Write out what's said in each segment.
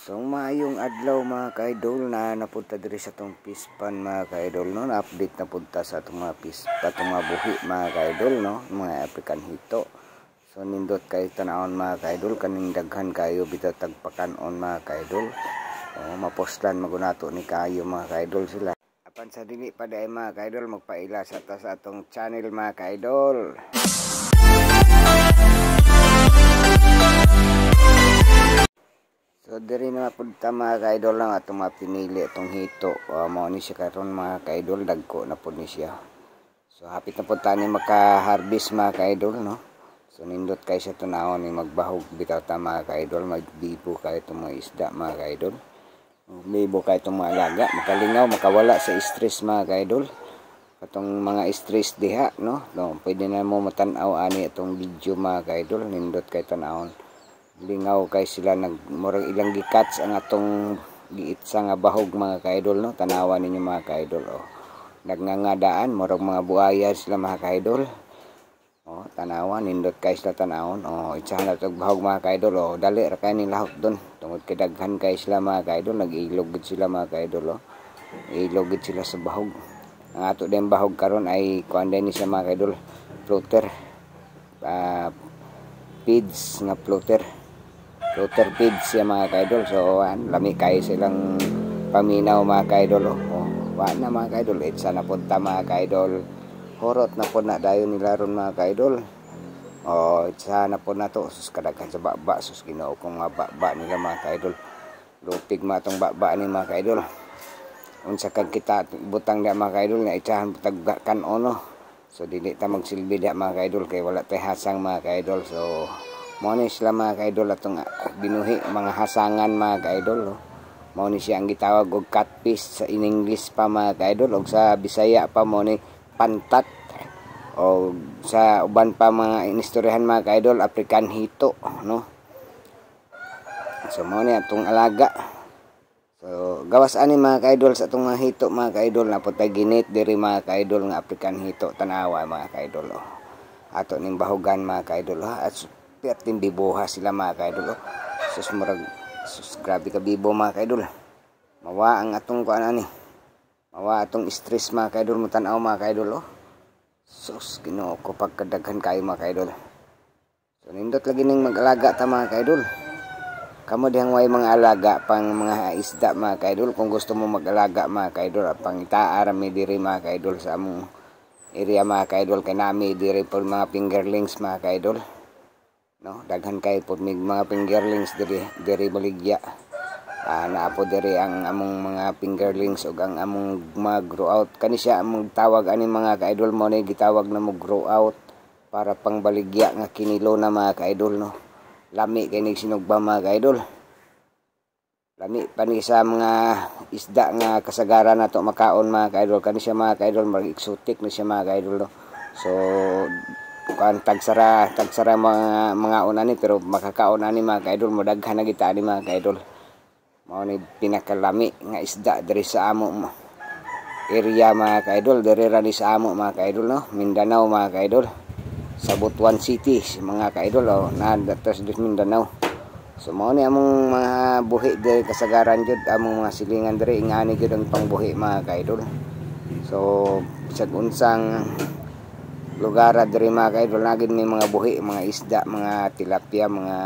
So maayong adlaw mga ka-idol na napunta diri sa tong fish pond mga ka-idol no. Na-update na punta sa atong mga fish, atong mga buhi mga ka-idol no, mga African hito. So nindot kay tanawon mga ka-idol kaning daghan kayo bitaw tagpakanon mga ka-idol. Mapostlan magunato ni kayo mga ka-idol sila. Apan sa dili pa dai mga ka-idol magpaila sa atong channel mga ka-idol. So diri na punta mga ka-idol lang atong mapinili atong hito. Mao ni siya karon mga ka-idol, dagko na pud ni siya. So hapit na punta ni maka-harvest mga ka-idol no. So nindot kay sa tunawon ni magbahog bitaw ta mga ka-idol, magbibo kay itong mga isda mga ka-idol. Magbibo kay itong mga alaga, makalingaw, makawala sa stress mga ka-idol. Katong mga stress diha no. Pwede na mo matan-aw ani itong video mga ka-idol, nindot kay tanawon. Lingaw kay sila murag ilang gikats ang atong giitsa nga bahog mga ka-idol no. Tanawan ninyo mga ka-idol nagngangadaan murag mga buaya sila mga ka-idol. Tanawan nindot kay sila tanawon. Itsahan na tog bahog mga ka-idol. Dali ra kay ni lahok don tungod kay daghan kay sila mga ka-idol, nag-ilog gid sila mga ka-idol ilog gid sila sa bahog. Ang ato din bahog karon ay kuan din ni sa mga ka-idol, floater feeds nga floater feeds siya mga ka-idol. So lami kay silang paminaw mga ka-idol wa na mga ka-idol, itsa na punta mga ka-idol, horot na po na dayon nila ron mga ka-idol. Itsa na po na to sus kadaghan sa baba, sus Ginoo kong mga baba nila mga ka-idol, lupig mga tong baba ni mga ka-idol. Unsa kag kita butang dia mga ka-idol nga itsahan tag kan-ono. So dili ta magsilbi dia mga ka-idol kay wala tay hasang mga ka-idol. So mao ni sila mga ka-idol atong binuhi mga hasangan mga ka-idol mao ni siya ang gitawag og catfish sa in English pa mga ka-idol, og sa Bisaya pa mao ni pantat, o sa uban pa mga inistoryahan mga ka-idol African hito no. So mao ni atong alaga. So gawas ani mga ka-idol sa atong mga hito mga ka-idol, naputay ginit diri mga ka-idol nga African hito, tanawa mga ka-idol ato ning bahogan mga ka-idol at perting bibuha sila mga ka-idol sus murag sus grabe ka bibo mga ka-idol. Mawa ang atong kuan ani, mawa atong stress mga ka-idol mo tan-aw mga ka-idol sus Ginoo ko pagkadaghan kayo mga ka-idol. So nindot lagi ning mag-alaga ta mga ka-idol. Kamo dihang way mga alaga pang mga isda mga ka-idol, kung gusto mo mag-alaga mga ka-idol pang itaar mi diri mga ka-idol sa among area mga ka-idol, kay nami diri po mga fingerlings mga ka-idol no. Daghan kay po mga fingerlings diri baligya. Naa po diri ang among mga fingerlings ug ang among mga grow out kani siya among tawag ani mga ka-idol, mo ni gitawag na mo grow out para pang baligya nga kinilo na mga ka-idol no. Lami kay ning sinugba mga ka-idol, lami pa ni sa mga isda nga kasagaran nato makaon mga ka-idol, kani siya mga ka-idol mag exotic na siya mga ka-idol no. So kan tagsara mga unani pero makakaon ani mga ka-idol, modaghan na kita ani mga ka-idol. Mao ni pinakalami nga isda diri sa amo area mga ka-idol, diri ra ni sa amo mga ka-idol no, Mindanao mga ka-idol, sa Butuan City mga ka-idol na datos sa Mindanao. So mao ni among mga buhi diri kasagaran jud, among mga silingan diri ingani jud ang pangbuhi mga ka-idol. So sa unsang lugar diri mga ka-idol nagid may mga buhi, mga isda, mga tilapia, mga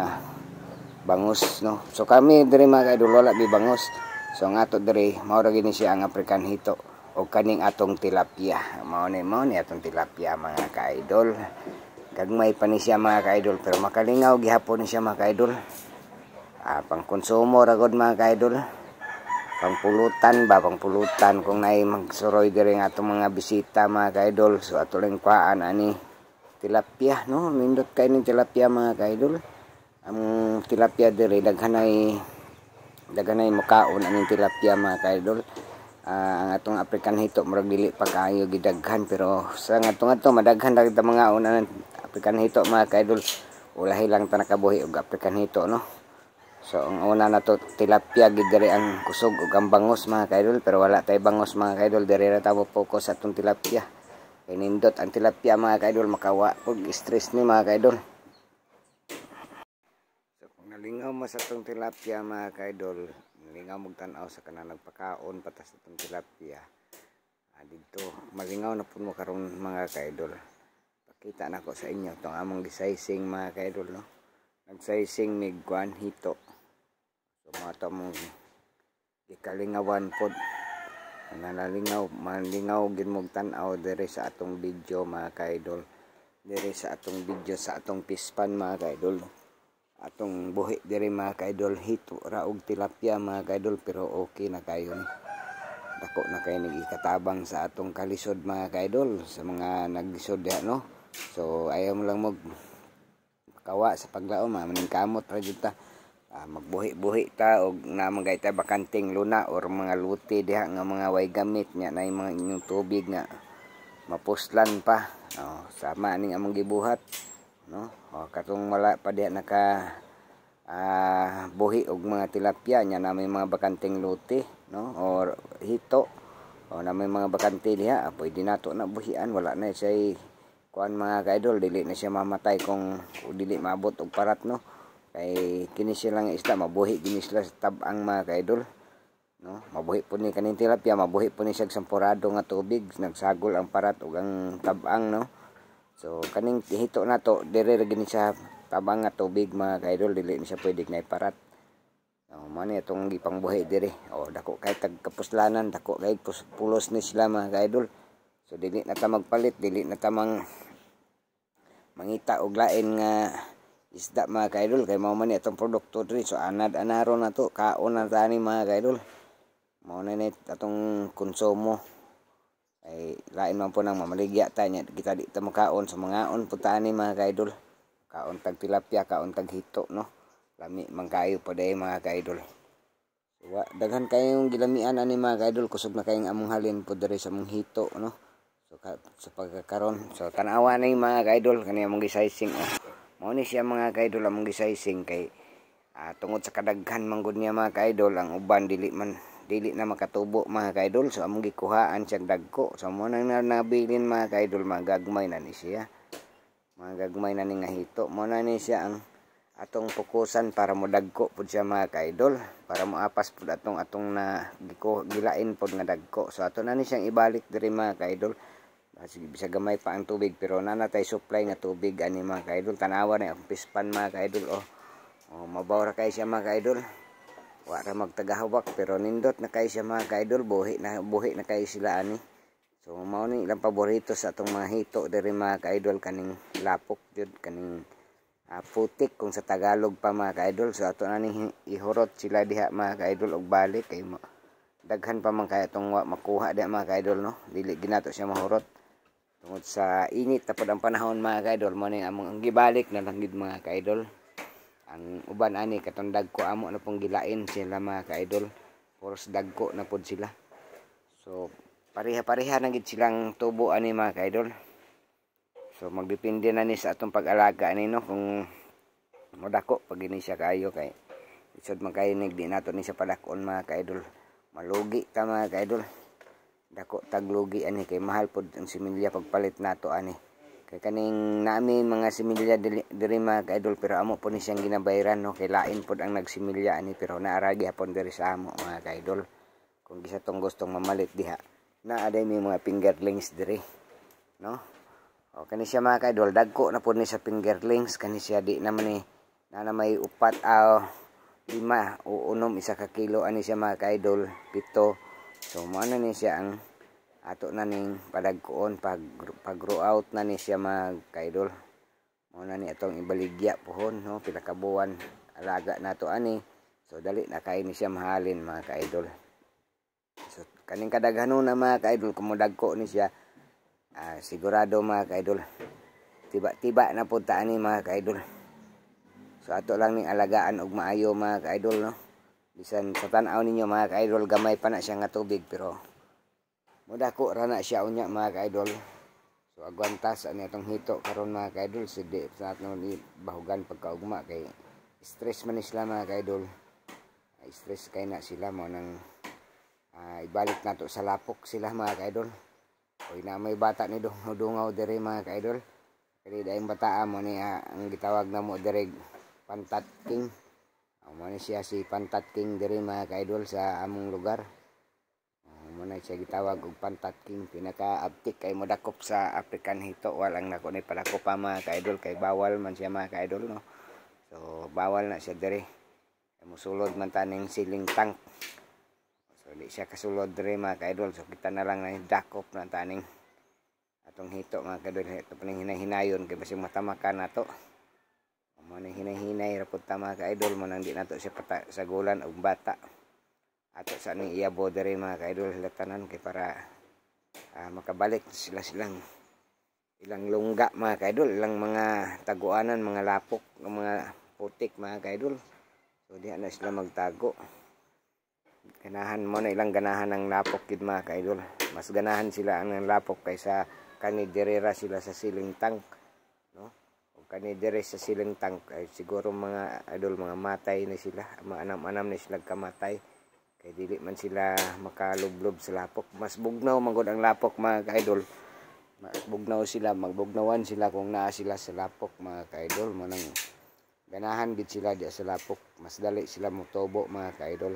bangus no. So kami diri mga ka-idol wala bi bangus. So ang ato diri mao ra gini siya ang African hito o kaning atong tilapia. Mao ni atong tilapia mga ka-idol. Gagmay pa ni siya mga ka-idol pero makalingaw gihapon ni siya mga ka-idol. Pang konsumo ra gud mga ka-idol. Pangpulutan kung naay magsuroy diri nga atong mga bisita mga ka-idol. So ato lang kuhaan ani tilapia no, nindot kay ning tilapia mga ka-idol. Ang tilapia diri daghanay makaon aning tilapia mga ka-idol. Ang atong African hito murag dili pa kaayo gidaghan, pero sa atong madaghan ra kita mga una African hito mga ka-idol. Ulahi lang ta nakabuhi og African hito no. So ang una na to tilapia gid diri ang kusog ug ang bangus mga ka-idol, pero wala tay bangus mga ka-idol, diri ra ta focus sa atong tilapia. Kay nindot ang tilapia mga ka-idol, makawa og stress ni mga ka-idol. So kung Nalingaw mo sa tong tilapia mga kaidol. Nalingaw mo tanaw sa kanang nagpakaon patas sa tong tilapia. Dito malingaw na po mo karon mga kaidol. Pakita na ko sa inyo itong among gisizing mga kaidol, no. Nagsizing mig kuan hito. So mga ito mong ikalingawan po. Malingaw gid mo tanaw dire sa atong video mga kaidol. Dire sa atong video sa atong pispan mga kaidol. Atong buhi diri mga kaidol, hito ra og tilapia mga kaidol, pero okay na kayo ni. Dako na kayo nagikatabang sa atong kalisod mga kaidol, sa mga naglisod diha, no. So ayaw mo lang kawa sa paglaom, maning kamot ra jud ta. Magbuhi-buhi ta og namagay ta bakanting luna or mga luti diha nga mga way gamit nya na mga inyong tubig nga mapuslan pa. Sama ning among gibuhat, no. Katong wala pa diha naka buhi og mga tilapia nya na may mga bakanting luti, no, or hito, o na may mga bakante diha, pwede nato na buhian. Wala na siya kuan mga kaidol, dili na siya mamatay kung dili maabot og parat, no. Kay kini siya lang isda mabuhi gini sila sa tab-ang mga kaidol, no. Mabuhi po ni kaning tilapia, mabuhi po ni siya sampurado nga tubig, nagsagol ang parat ug ang tab-ang, no. So kaning hito nato dire ra gini sa tabang nga tubig mga kaidol, dili ni siya pwede na iparat. Mao ni atong gipangbuhi dire. Dako kay tagkapuslanan, dako kay pulos ni sila mga kaidol. So dili na ta magpalit, dili na ta mangita og lain nga isda mga kaidol, kay mao man ni atong produkto diri. So anad-anaron na to, kaon na tani mga kaidol. Mao na ni atong konsumo. Ay lain man po nang mamaligya ta nya kita di ta makaon sa mangaon po tani mga kaidol. Kaon tag tilapia, kaon tag hito, no. Lami man kayo pa day mga kaidol. So, daghan kayong gilamian ani mga kaidol, kusog na kayong among halin po diri sa mong hito, no. So sa pagkakaron, so tanawa na yung mga kaidol kani among gisizing. Mao ni siya mga kaidol among gisizing kay tungod sa kadaghan man gud niya mga kaidol, ang uban dili na makatubo mga kaidol. So among gikuhaan siyang dagko. So mo nang nabilin mga kaidol, magagmay na ni siya. Magagmay na ni nga hito. Mo na ni siya ang atong pukusan para mo dagko pud siya mga kaidol, para mo apas pud atong na gilain pud nga dagko. So ato na ni siyang ibalik diri mga kaidol. Sige, bisa gamay pa ang tubig, pero nanatay supply nga tubig ani mga kaidol. Tanawa na ang pispan mga kaidol. Mabaw ra kay siya mga kaidol. Wa ra magtagahawak, pero nindot na kay siya mga kaidol. Buhi na kay sila ani. So mao ni ilang paborito sa atong mga hito diri mga kaidol, kaning lapok jud, kaning putik kung sa Tagalog pa mga kaidol. So ato na ni ihurot sila diha mga kaidol og balik, kay daghan pa man kay atong makuha diha mga kaidol, no. Dili ginato siya mahurot tungod sa init tapos ang panahon mga kaidol. Mo ni among gibalik na lang gid mga kaidol. Ang uban ani katong dagko amo na pong gilain sila mga kaidol, puros dagko na pod sila. So pareha-pareha na gid silang tubo ani mga kaidol. So magdepende na ni sa atong pag-alaga ani, no, kung modako pag ini siya kayo, kay isod man kayo di nato ni siya padakon mga kaidol. Malugi ta mga kaidol. Dako taglugi ani, kay mahal pod ang similya pagpalit nato ani. Kay kaning nami mga similya diri mga kaidol, pero amo po ni siyang ginabayaran, no. Kay lain pod ang nagsimilya ani, pero naaragi hapon diri sa amo mga kaidol. Kung gisa tong gustong mamalit diha, naaday may mga fingerlings diri, no. Kani siya mga kaidol, dagko na po ni sa fingerlings. Kani siya di naman ni na may upat 5 o 6 isa ka kilo ani siya mga kaidol, 7. So mo na ni siya ang ato na ning padagkoon pag grow out na ni siya mga kaidol. Mo na ni atong ibaligya pohon, no, pila ka buwan alaga nato ani. So dali na kay ni siya mahalin mga kaidol. So kaning kadaghanon na mga kaidol, kung modagko ni siya, sigurado mga kaidol, tiba-tiba na po ta ani mga kaidol. So ato lang ning alagaan og maayo mga kaidol, no. Bisan sa tan-aw ninyo mga kaidol, gamay pa na siya nga tubig, pero modako ra na siya unya mga kaidol. So agwantas ani atong hito karon mga kaidol, sidi sa atong bahugan pagkaugma, kay stress man ni sila mga kaidol. Stress kay na sila, mo nang ibalik nato sa lapok sila mga kaidol. Oy na may bata ni dungaw diri mga kaidol. Kaya dahil bataan mo ni ang gitawag na mo diri pantat king. Muna siya si Pantat King diri mga kaidol sa among lugar. Muna siya gitawag og Pantat King, pinaka-abtik kay modakop sa African hito. Walang nako ni padakop pa mga kaidol kay bawal man siya mga kaidol no. So bawal na siya diri. Musulod man taning ceiling tank. So di siya kasulod diri mga kaidol. So kita na lang na dakop na taning atong hito mga kaidol. Ito pa ning hinay-hinayon kay basig matamakan nato. Muna hinay-hinay rapod ta mga kaidol. Muna hindi nato siya sagulan og bata. Ato sa ning iyabo diri mga kaidol hilatanan kay para makabalik silang ilang lungga mga kaidol, ilang mga taguanan, mga lapok, mga putik mga kaidol. So diha na sila magtago. Ganahan mo na ilang ganahan ng lapok gid mga kaidol. Mas ganahan sila ang lapok kaysa kanidirera sila sa ceiling tank, no? O kanidire sa ceiling tank ay siguro mga idol mga matay na sila, maanam-anam na sila kamatay. Kay dili man sila makalublob sa lapok. Mas bugnaw man gud ang lapok mga kaidol. Mas bugnaw sila, magbugnawan sila kung naa sila sa lapok mga kaidol. Manang ganahan gid sila diya sa lapok. Mas dali sila motobo mga kaidol.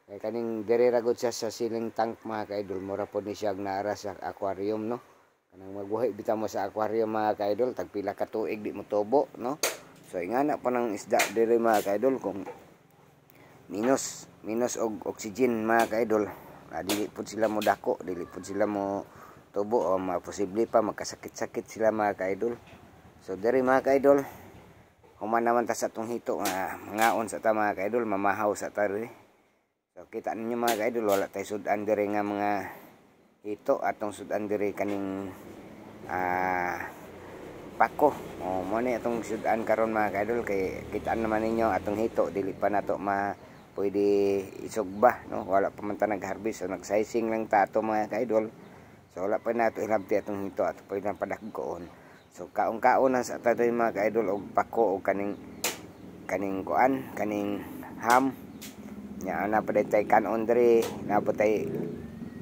Kay kaning diri ra gud siya sa ceiling tank mga kaidol, mura pod ni siya naara sa aquarium no. Kanang magbuhi bitaw mo sa aquarium mga kaidol, tagpila ka tuig di mo tobo no. So ingana pa ng isda diri mga kaidol kung minus og oxygen mga kaidol. Dili pod sila mo dako, dili pod sila mo tubo o posible pa magkasakit-sakit sila mga kaidol. So diri mga kaidol, human naman ta sa atong hito mangaon sa ta mga kaidol, mamahaw sa ta diri. So kita ninyo mga kaidol, wala tay sudan diri nga mga hito, atong sudan diri kaning pako. O mo ni atong sudan karon mga kaidol kay kita naman ninyo atong hito dili pa nato pwede isugba no, wala pa man ta nag-harvest o nag-sizing lang ta ato mga kaidol. So wala pa nato ilabti atong hito at pwede nang padagkoon. So kaon-kaon na sa ta diri mga kaidol og pako o kaning kuan, kaning ham. Nya na pa tay kanon diri, na pa tay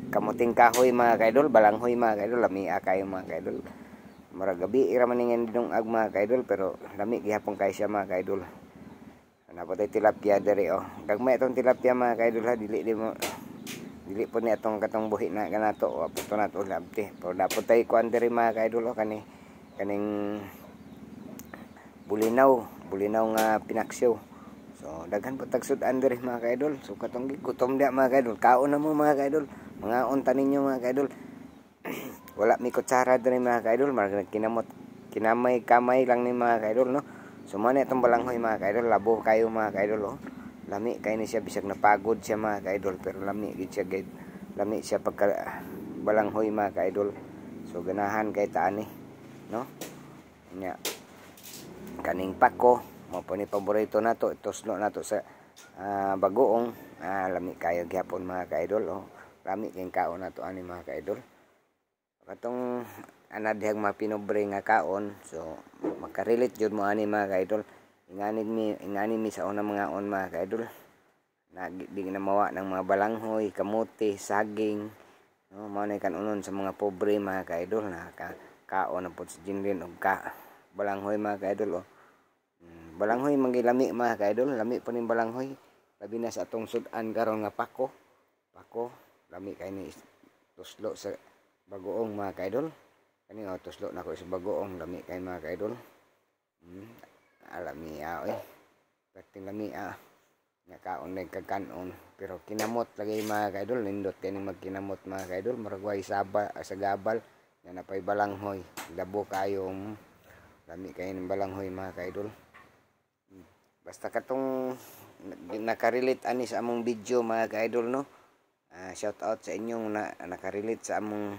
kamuting kahoy mga kaidol, balanghoy mga kaidol, lami kayo mga kaidol. Murag gabi ira man ningen dinong ag mga kaidol pero lami gihapon kay siya mga kaidol. Na pa tay tilapia diri oh. Gagmay itong tilapia mga kaidol ha, dili po ni atong katong buhi na kanato o aputo nato labti. Pero dapat tay kuan diri mga kaidol kaning bulinaw nga pinaksyo. So daghan po tagsudan diri mga kaidol. So katong gutom dia mga kaidol, kaon na mo mga kaidol. Mga unta ninyo mga kaidol. Wala mi kutsara diri mga kaidol, marag kinamay kamay lang ni mga kaidol no. So man itong balanghoy mga kaidol, labo kayo mga kaidol oh. Lami kay ni siya bisag napagod siya mga kaidol pero lami gid siya gid. Lami siya pagka balanghoy mga kaidol. So ganahan kay taani no. Nya kaning pako mo po ni paborito nato, ituslo nato sa bagoong. Lami kayo gyapon mga kaidol oh. Lami kay kaon nato ani mga kaidol. Katong anadhang mapinobre nga kaon, so makarelate jud mo ani mga kaidol. Ingani mi sa una mga mga kaidol. Di na mawa ng mga balanghoy, kamote, saging. No, mao na kanunon sa mga pobre mga kaidol na kaon na pod sa ginlin og balanghoy mga kaidol oh. Balanghoy mangilami mga kaidol, lami pa ning balanghoy. Labi na sa atong sudan karon nga pako, lami kay ni tuslo sa bagoong mga kaidol. Kani tuslo na ko sa bagoong, lami kay mga kaidol. Alami oy. Perting lami nga kaon na kagkanon, pero kinamot lagi mga kaidol, nindot kay ni magkinamot mga kaidol, murag way sa gabal nga napay balanghoy. Labo kayo lami kay ning balanghoy mga kaidol. Basta katong nakarelate ani sa among video mga kaidol no. Shout out sa inyong nakarelate sa among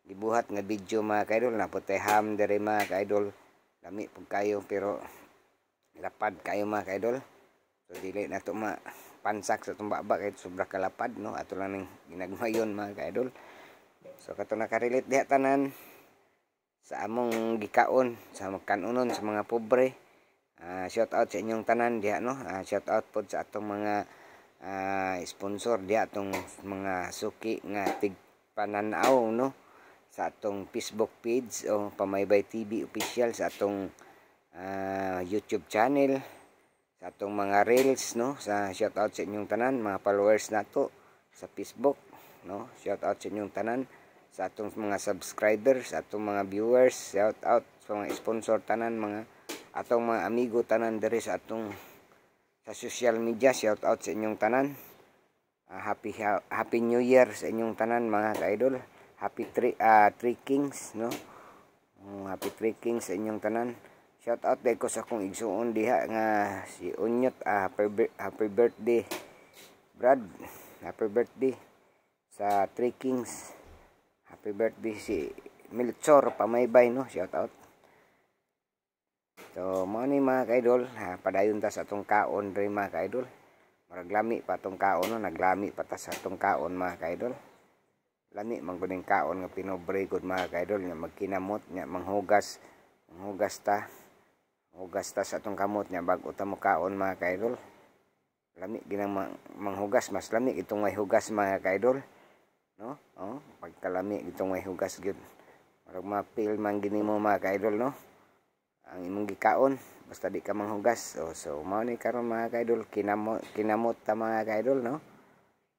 gibuhat nga video mga kaidol. Naputay ham diri mga kaidol. Lami pug kayo pero lapad kayo mga kaidol. So dili na to pansak sa tumbaba kay sobra kalapad no. Ato lang ning ginagmayon mga kaidol. So katong nakarelate diha tanan sa among gikaon sa kanunon sa mga pobre. Shout out sa inyong tanan diha no. Shout out pod sa atong mga sponsor diha, atong mga suki nga tigpananaw no sa atong Facebook page o Pamaybay TV official, sa atong YouTube channel, sa atong mga reels, no, sa shout out sa inyong tanan mga followers nato sa Facebook, no, shout out sa inyong tanan, sa atong mga subscribers, sa atong mga viewers, shout out sa mga sponsor tanan, mga atong mga amigo tanan diri sa atong sa social media, shout out sa inyong tanan. Happy New Year sa inyong tanan mga ka-idol. Happy Three Kings, no, happy Three Kings sa inyong tanan. Shout out day ko sa akong igsuon diha nga si Unyot. Happy birthday Brad, happy birthday sa Three Kings. Happy birthday si Melchor Pamaybay, no, shout out. So mo ni mga kaidol, padayon ta sa atong kaon diri mga kaidol. Murag lami pa atong kaon, no, naglami pa ta sa atong kaon mga kaidol. Lami man gud ning kaon nga pinobre gud mga kaidol, nga magkinamot nya manghugas ta sa atong kamot nya bag-o ta mo kaon mga kaidol. Lami ginang manghugas, mas lami itong may hugas mga kaidol, no, pagkalami itong may hugas gyud. Murag mapil man gini mo mga kaidol, no, ang imong gikaon basta di ka manghugas. So mao ni karon mga kaidol, kinamot ta mga kaidol, no.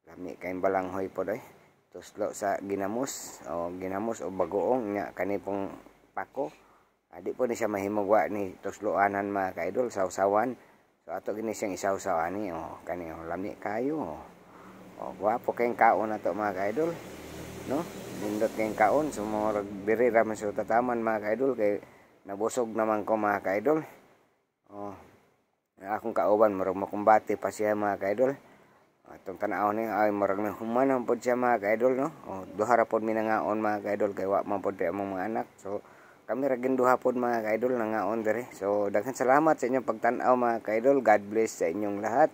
Lami kay balanghoy pod tuslo sa ginamos o bagoong nya kani pong pako. Di po ni siya mahimugwa ni tusloanan mga kaidol, sausawan. So ato gini siyang isawsawan ni kani lami kayo. Guwapo kayong kaon nato mga kaidol, no. Nindot kayong kaon, so murag diri ra man sa tataman mga kaidol kay nabusog naman ko mga kaidol. Akong kauban murag makumbati pa siya mga kaidol. Atong tanaw ni ay murag na humanan pod siya mga kaidol, no. Duha ra pod mi nangaon mga kaidol kay wa man pod among mga anak. So kami ra gin duha pod mga kaidol nangaon diri. So daghan salamat sa inyong pagtan-aw mga kaidol. God bless sa inyong lahat.